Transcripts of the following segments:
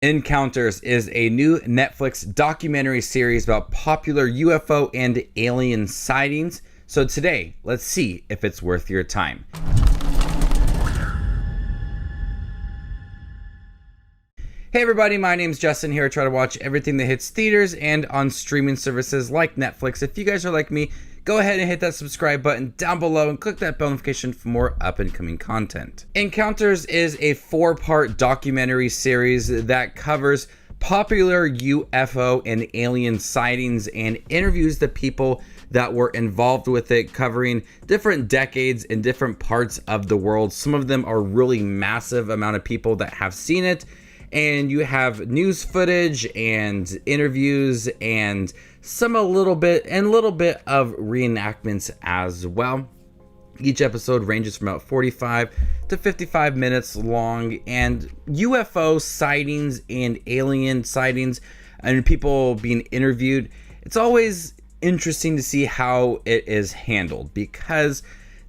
Encounters is a new Netflix documentary series about popular UFO and alien sightings. So today, let's see if it's worth your time. Hey everybody, my name's Justin here. I try to watch everything that hits theaters and on streaming services like Netflix. If you guys are like me, go ahead and hit that subscribe button down below and click that bell notification for more up and coming content. Encounters is a 4-part documentary series that covers popular UFO and alien sightings and interviews the people that were involved with it, covering different decades in different parts of the world. Some of them are really massive amount of people that have seen it. And you have news footage and interviews and a little bit of reenactments as well. Each episode ranges from about 45 to 55 minutes long, and UFO sightings and alien sightings and people being interviewed, it's always interesting to see how it is handled, because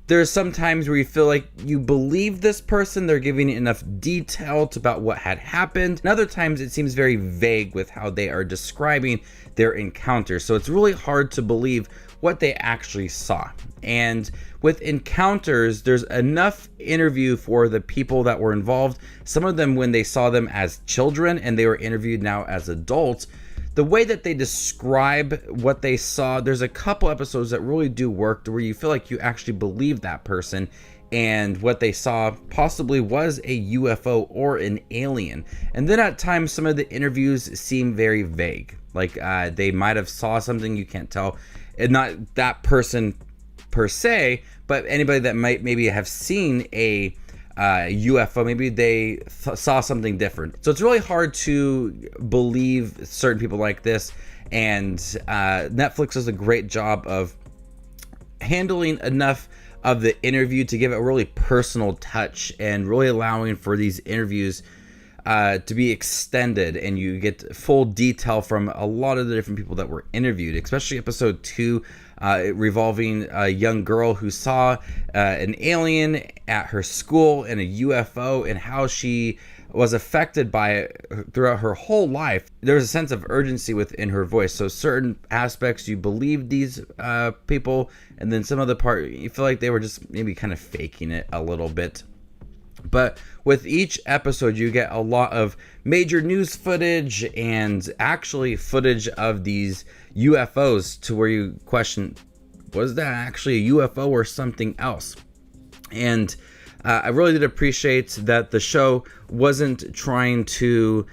there's some times where you feel like you believe this person, they're giving enough details about what had happened. And other times it seems very vague with how they are describing their encounters. So it's really hard to believe what they actually saw. And with Encounters, there's enough interview for the people that were involved. Some of them when they saw them as children and they were interviewed now as adults. The way that they describe what they saw, there's a couple episodes that really do work where you feel like you actually believe that person and what they saw possibly was a UFO or an alien. And then at times some of the interviews seem very vague, like they might have saw something you can't tell, and not that person per se, but anybody that might maybe have seen a UFO, maybe they saw something different. So it's really hard to believe certain people like this, and Netflix does a great job of handling enough of the interview to give it a really personal touch and really allowing for these interviews to be extended, and you get full detail from a lot of the different people that were interviewed, especially episode 2 revolving a young girl who saw an alien at her school and a UFO, and how she was affected by it throughout her whole life. There was a sense of urgency within her voice. So certain aspects you believe these people, and then some other part you feel like they were just maybe kind of faking it a little bit. But with each episode, you get a lot of major news footage and actually footage of these UFOs to where you question, was that actually a UFO or something else? And I really did appreciate that the show wasn't trying to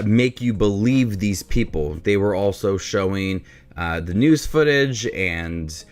make you believe these people. They were also showing the news footage and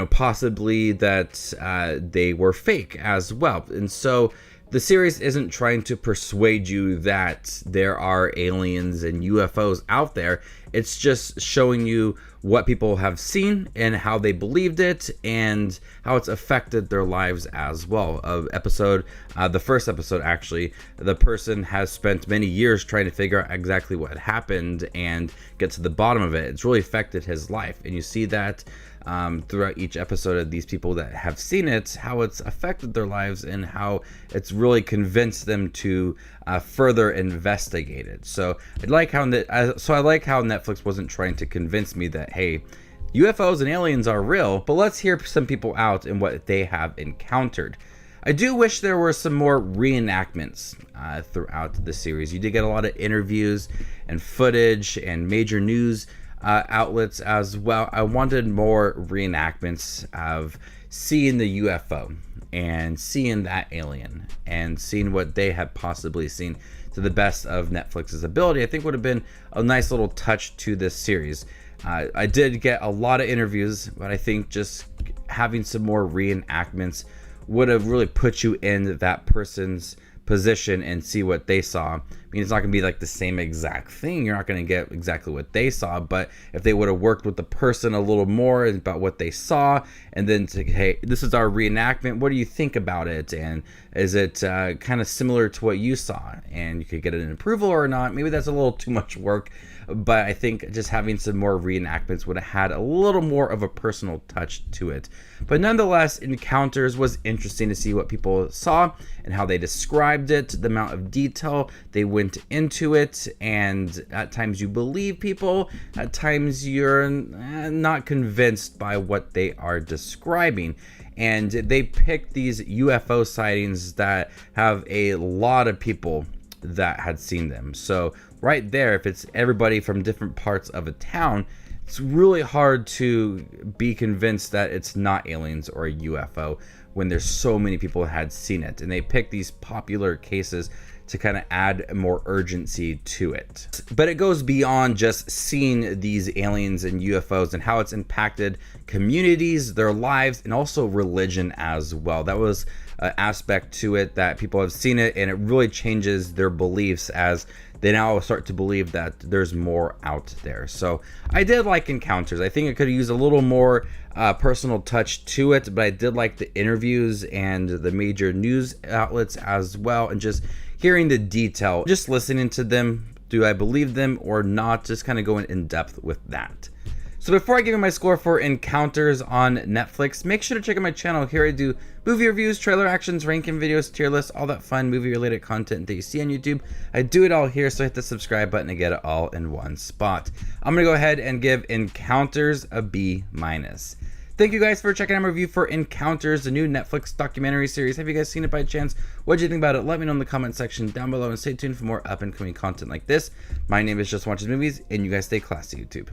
possibly that they were fake as well. And so the series isn't trying to persuade you that there are aliens and UFOs out there. It's just showing you what people have seen and how they believed it and how it's affected their lives as well. The first episode, actually, the person has spent many years trying to figure out exactly what happened and get to the bottom of it. It's really affected his life, and you see that throughout each episode of these people that have seen it, how it's affected their lives and how it's really convinced them to further investigate it. So I like how Netflix wasn't trying to convince me that, hey, UFOs and aliens are real, but let's hear some people out and what they have encountered. I do wish there were some more reenactments throughout the series. You did get a lot of interviews and footage and major news outlets as well. I wanted more reenactments of seeing the UFO and seeing that alien and seeing what they had possibly seen to the best of Netflix's ability. I think would have been a nice little touch to this series. I did get a lot of interviews, but I think just having some more reenactments would have really put you in that person's position and see what they saw. I mean, it's not going to be like the same exact thing. You're not going to get exactly what they saw, but if they would have worked with the person a little more about what they saw, and then say, hey, this is our reenactment, what do you think about it? And is it kind of similar to what you saw? And you could get an approval or not. Maybe that's a little too much work, but I think just having some more reenactments would have had a little more of a personal touch to it. But nonetheless, Encounters was interesting to see what people saw and how they described it, the amount of detail they went went into it, and at times you believe people, at times you're not convinced by what they are describing. And they picked these UFO sightings that have a lot of people that had seen them. So right there, if it's everybody from different parts of a town, it's really hard to be convinced that it's not aliens or a UFO when there's so many people had seen it. And they picked these popular cases to kind of add more urgency to it. But it goes beyond just seeing these aliens and UFOs and how it's impacted communities, their lives, and also religion as well. That was an aspect to it that people have seen it, and it really changes their beliefs as they now start to believe that there's more out there. So I did like Encounters. I think it could use a little more personal touch to it, but I did like the interviews and the major news outlets as well, and just hearing the detail, just listening to them. Do I believe them or not? Just kind of going in depth with that. So before I give you my score for Encounters on Netflix, make sure to check out my channel. Here I do movie reviews, trailer actions, ranking videos, tier lists, all that fun movie related content that you see on YouTube. I do it all here, so hit the subscribe button to get it all in one spot. I'm gonna go ahead and give Encounters a B-. Thank you guys for checking out my review for Encounters, the new Netflix documentary series. Have you guys seen it by chance? What did you think about it? Let me know in the comment section down below, and stay tuned for more up and coming content like this. My name is Just Watches Movies, and you guys stay classy, YouTube.